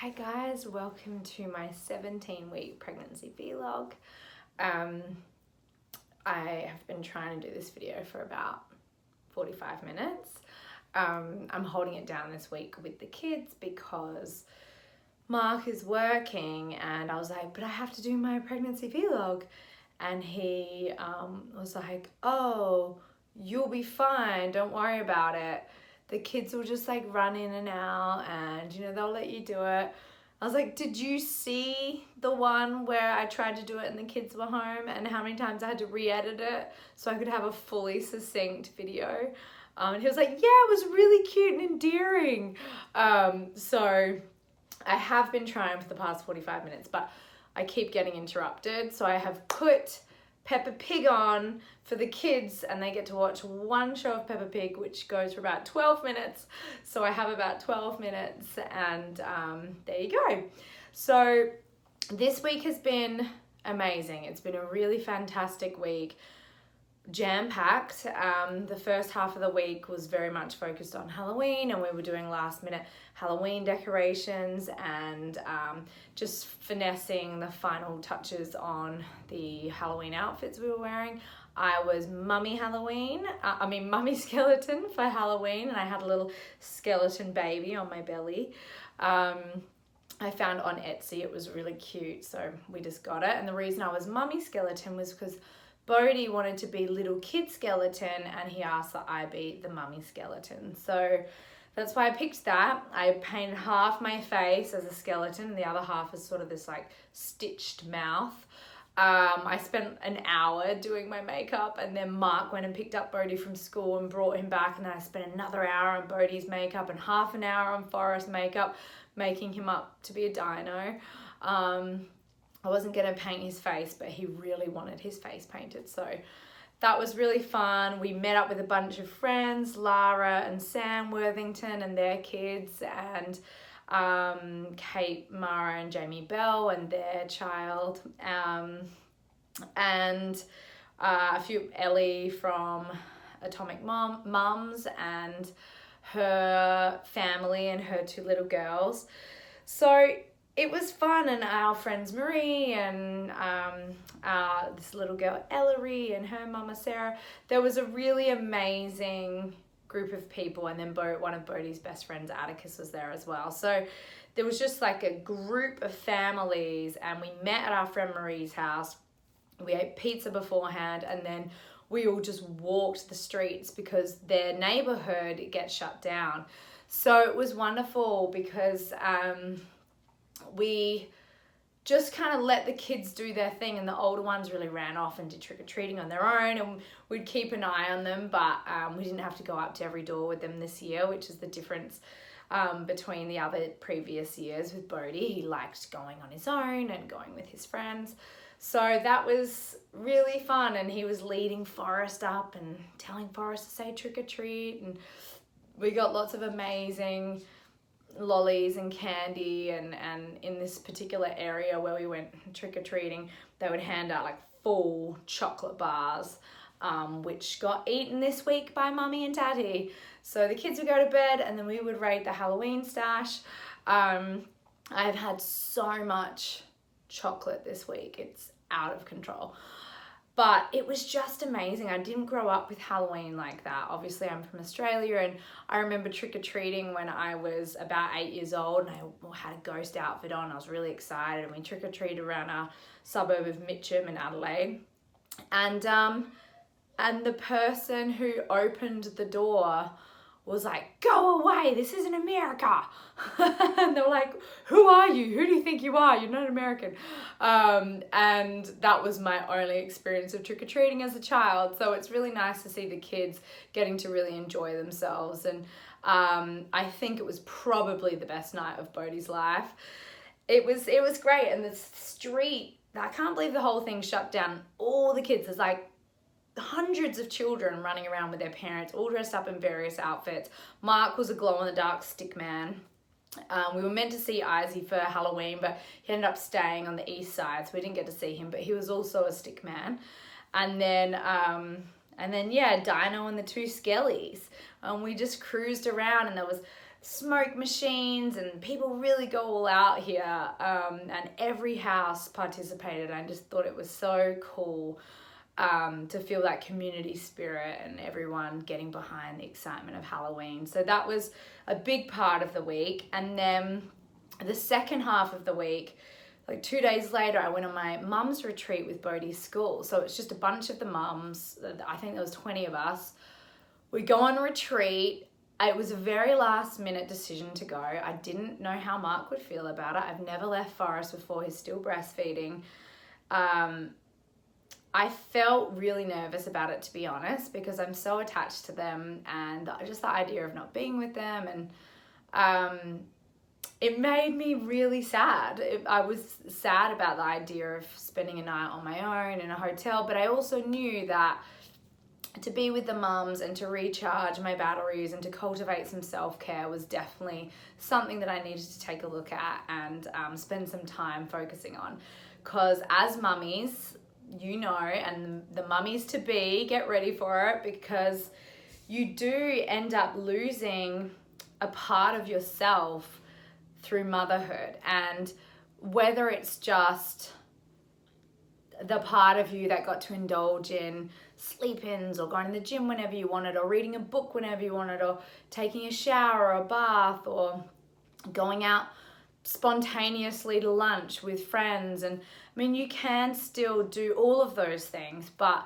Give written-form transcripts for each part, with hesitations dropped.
Hi guys, welcome to my 17-week pregnancy vlog. I have been trying to do this video for about 45 minutes. I'm holding it down this week with the kids because Mark is working and I was like, but I have to do my pregnancy vlog. And he was like, oh, you'll be fine, don't worry about it. The kids will just like run in and out and they'll let you do it. I was like, did you see the one where I tried to do it and the kids were home and how many times I had to re-edit it so I could have a fully succinct video? And he was like, yeah, it was really cute and endearing. So I have been trying for the past 45 minutes, but I keep getting interrupted. So I have put Peppa Pig on for the kids and they get to watch one show of Peppa Pig, which goes for about 12 minutes. So I have about 12 minutes and there you go. So this week has been amazing. It's been a really fantastic week. Jam-packed. The first half of the week was very much focused on Halloween and we were doing last minute Halloween decorations and just finessing the final touches on the Halloween outfits we were wearing. I was mummy skeleton for Halloween and I had a little skeleton baby on my belly. I found on Etsy, it was really cute, so we just got it. And the reason I was mummy skeleton was because Bodhi wanted to be little kid skeleton and he asked that I be the mummy skeleton. So that's why I picked that. I painted half my face as a skeleton and the other half is sort of this like stitched mouth. I spent an hour doing my makeup and then Mark went and picked up Bodhi from school and brought him back, and then I spent another hour on Bodhi's makeup and half an hour on Forrest's makeup, making him up to be a dino. I wasn't going to paint his face, but he really wanted his face painted. So that was really fun. We met up with a bunch of friends, Lara and Sam Worthington and their kids, and Kate, Mara and Jamie Bell and their child, and a few, Ellie from Atomic Mums and her family and her two little girls. So it was fun, and our friends Marie and this little girl Ellery and her mama Sarah. There was a really amazing group of people, and then one of Bodhi's best friends Atticus was there as well. So there was just like a group of families, and we met at our friend Marie's house. We ate pizza beforehand, and then we all just walked the streets because their neighborhood gets shut down. So it was wonderful because we just kind of let the kids do their thing, and the older ones really ran off and did trick-or-treating on their own, and we'd keep an eye on them, but we didn't have to go up to every door with them this year, which is the difference between the other previous years with Bodhi. He liked going on his own and going with his friends. So that was really fun, and he was leading Forrest up and telling Forrest to say trick-or-treat, and we got lots of amazing lollies and candy, and in this particular area where we went trick-or-treating, they would hand out like full chocolate bars, which got eaten this week by Mummy and Daddy. So the kids would go to bed and then we would raid the Halloween stash. I've had so much chocolate this week, it's out of control. But it was just amazing. I didn't grow up with Halloween like that. Obviously, I'm from Australia, and I remember trick-or-treating when I was about 8 years old, and I had a ghost outfit on. I was really excited, and we trick-or-treated around our suburb of Mitcham in Adelaide. And the person who opened the door was like, go away, this isn't America. And they were like, who are you? Who do you think you are? You're not American. And that was my only experience of trick-or-treating as a child. So it's really nice to see the kids getting to really enjoy themselves. And I think it was probably the best night of Bodhi's life. It was great. And the street, I can't believe the whole thing shut down. All the kids, there's like hundreds of children running around with their parents, all dressed up in various outfits. Mark was a glow-in-the-dark stick man. We were meant to see Izzy for Halloween, but he ended up staying on the east side, so we didn't get to see him, but he was also a stick man. And then yeah, Dino and the two Skellies. We just cruised around, and there was smoke machines, and people really go all out here, and every house participated. I just thought it was so cool to feel that community spirit and everyone getting behind the excitement of Halloween. So that was a big part of the week. And then the second half of the week, like 2 days later, I went on my mum's retreat with Bodhi's school. So it's just a bunch of the mums. I think there was 20 of us. We go on retreat. It was a very last minute decision to go. I didn't know how Mark would feel about it. I've never left Forrest before. He's still breastfeeding. I felt really nervous about it, to be honest, because I'm so attached to them, and just the idea of not being with them, and it made me really sad. I was sad about the idea of spending a night on my own in a hotel, but I also knew that to be with the mums and to recharge my batteries and to cultivate some self-care was definitely something that I needed to take a look at and spend some time focusing on. Because as mummies, you know, and the mummies to be, get ready for it, because you do end up losing a part of yourself through motherhood. And whether it's just the part of you that got to indulge in sleep-ins or going to the gym whenever you wanted, or reading a book whenever you wanted, or taking a shower or a bath, or going out spontaneously to lunch with friends. And I mean, you can still do all of those things, but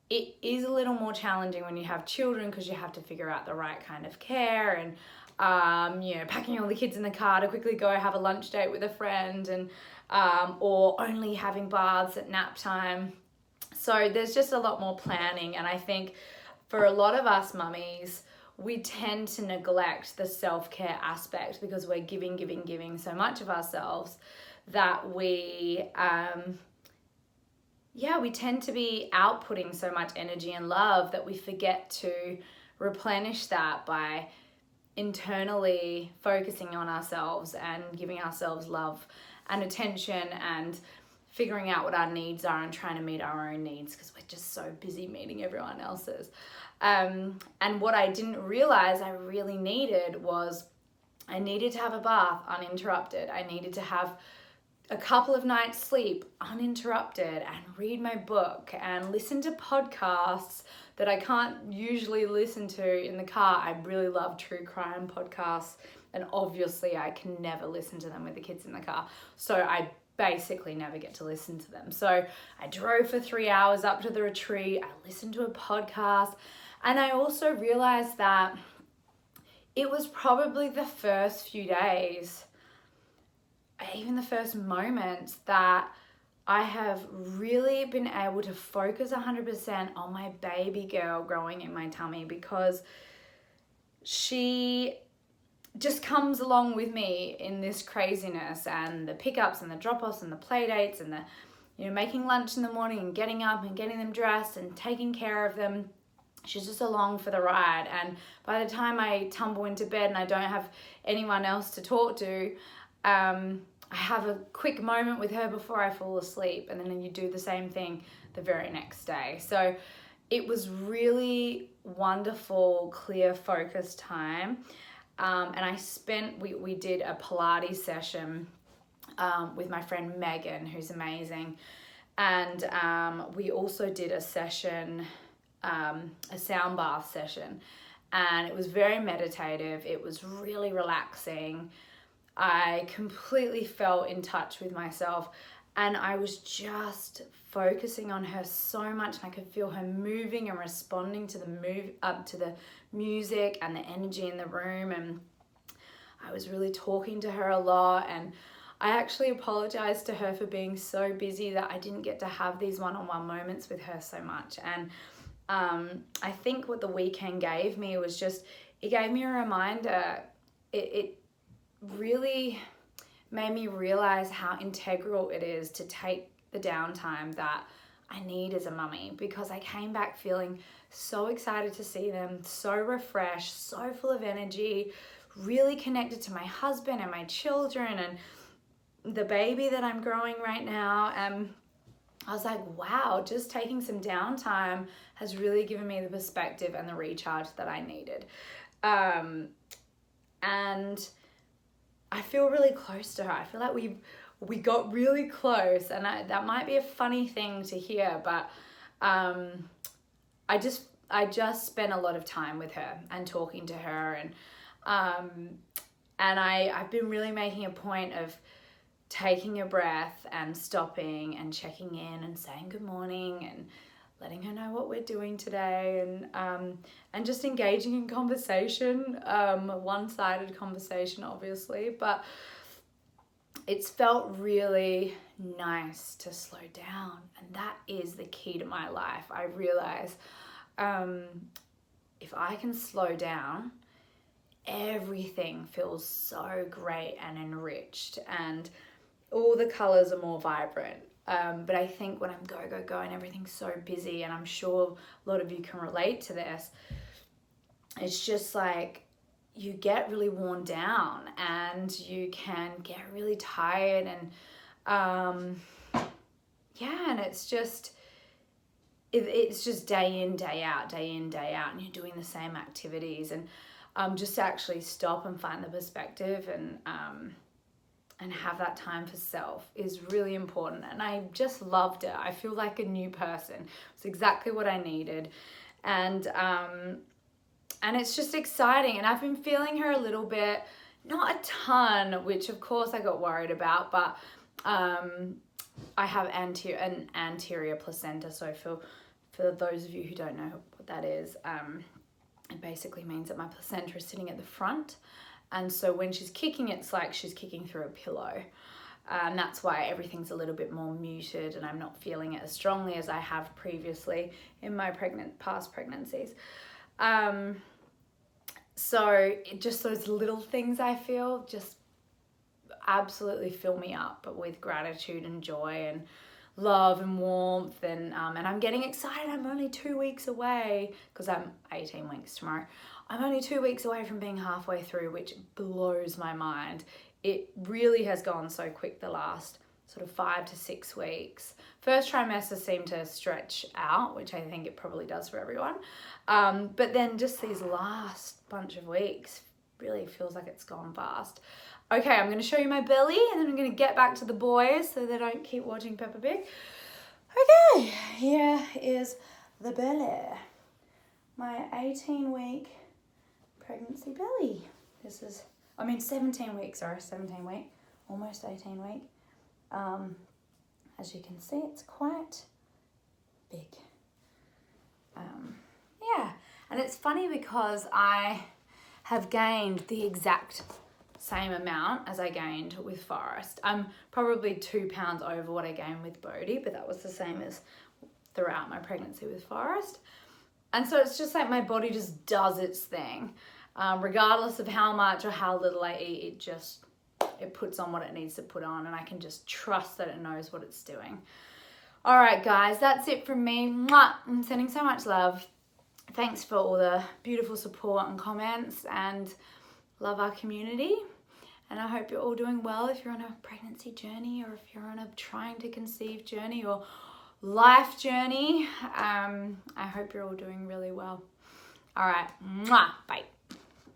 it is a little more challenging when you have children, because you have to figure out the right kind of care, and packing all the kids in the car to quickly go have a lunch date with a friend, and or only having baths at nap time. So there's just a lot more planning, and I think for a lot of us mummies, we tend to neglect the self-care aspect because we're giving so much of ourselves that we tend to be outputting so much energy and love that we forget to replenish that by internally focusing on ourselves and giving ourselves love and attention and figuring out what our needs are and trying to meet our own needs, because we're just so busy meeting everyone else's. And what I didn't realize I really needed was I needed to have a bath uninterrupted. I needed to have a couple of nights sleep uninterrupted and read my book and listen to podcasts that I can't usually listen to in the car. I really love true crime podcasts, and obviously I can never listen to them with the kids in the car. So I basically never get to listen to them. So I drove for 3 hours up to the retreat. I listened to a podcast, and I also realized that it was probably the first few days, even the first moments, that I have really been able to focus 100% on my baby girl growing in my tummy, because she just comes along with me in this craziness, and the pickups and the drop-offs and the play dates and the making lunch in the morning and getting up and getting them dressed and taking care of them. She's just along for the ride. And by the time I tumble into bed and I don't have anyone else to talk to, I have a quick moment with her before I fall asleep, and then you do the same thing the very next day. So it was really wonderful, clear, focused time. And we did a Pilates session with my friend Megan, who's amazing. And we also did a session, a sound bath session. And it was very meditative. It was really relaxing. I completely felt in touch with myself, and I was just focusing on her so much, and I could feel her moving and responding to the music and the energy in the room. And I was really talking to her a lot, and I actually apologized to her for being so busy that I didn't get to have these one-on-one moments with her so much. And I think what the weekend gave me was just, it gave me a reminder. It really made me realize how integral it is to take the downtime that I need as a mummy, because I came back feeling so excited to see them, so refreshed, so full of energy, really connected to my husband and my children and the baby that I'm growing right now. And I was like, wow, just taking some downtime has really given me the perspective and the recharge that I needed. and I feel really close to her. I feel like we got really close, and that might be a funny thing to hear, but I just spent a lot of time with her and talking to her, and I've been really making a point of taking a breath and stopping and checking in and saying good morning and letting her know what we're doing today, and just engaging in conversation, one-sided conversation obviously, but it's felt really nice to slow down, and that is the key to my life. I realize if I can slow down, everything feels so great and enriched, and all the colors are more vibrant. But I think when I'm go and everything's so busy, and I'm sure a lot of you can relate to this, it's just like you get really worn down and you can get really tired, and and it's just day in, day out, and you're doing the same activities, and just to actually stop and find the perspective and have that time for self is really important. And I just loved it. I feel like a new person. It's exactly what I needed. And it's just exciting. And I've been feeling her a little bit, not a ton, which of course I got worried about, but I have an anterior placenta. So for those of you who don't know what that is, it basically means that my placenta is sitting at the front. And so when she's kicking, it's like she's kicking through a pillow. And that's why everything's a little bit more muted, and I'm not feeling it as strongly as I have previously in my past pregnancies. So just those little things I feel just absolutely fill me up with gratitude and joy and love and warmth, and I'm getting excited. I'm only 2 weeks away, because I'm 18 weeks tomorrow. I'm only 2 weeks away from being halfway through, which blows my mind. It really has gone so quick the last sort of 5 to 6 weeks. First trimester seemed to stretch out, which I think it probably does for everyone. But then just these last bunch of weeks really feels like it's gone fast. Okay, I'm going to show you my belly, and then I'm going to get back to the boys so they don't keep watching Peppa Pig. Okay, here is the belly. My 18-week pregnancy belly. 17 weeks, 17 week, almost 18 week. As you can see, it's quite big. And it's funny because I have gained the exact same amount as I gained with Forrest. I'm probably 2 pounds over what I gained with Bodhi, but that was the same as throughout my pregnancy with Forrest. And so it's just like my body just does its thing. Regardless of how much or how little I eat, it puts on what it needs to put on, and I can just trust that it knows what it's doing. All right, guys, that's it from me. Mwah! I'm sending so much love. Thanks for all the beautiful support and comments, and love our community. And I hope you're all doing well if you're on a pregnancy journey, or if you're on a trying to conceive journey or life journey. I hope you're all doing really well. All right, mwah, bye.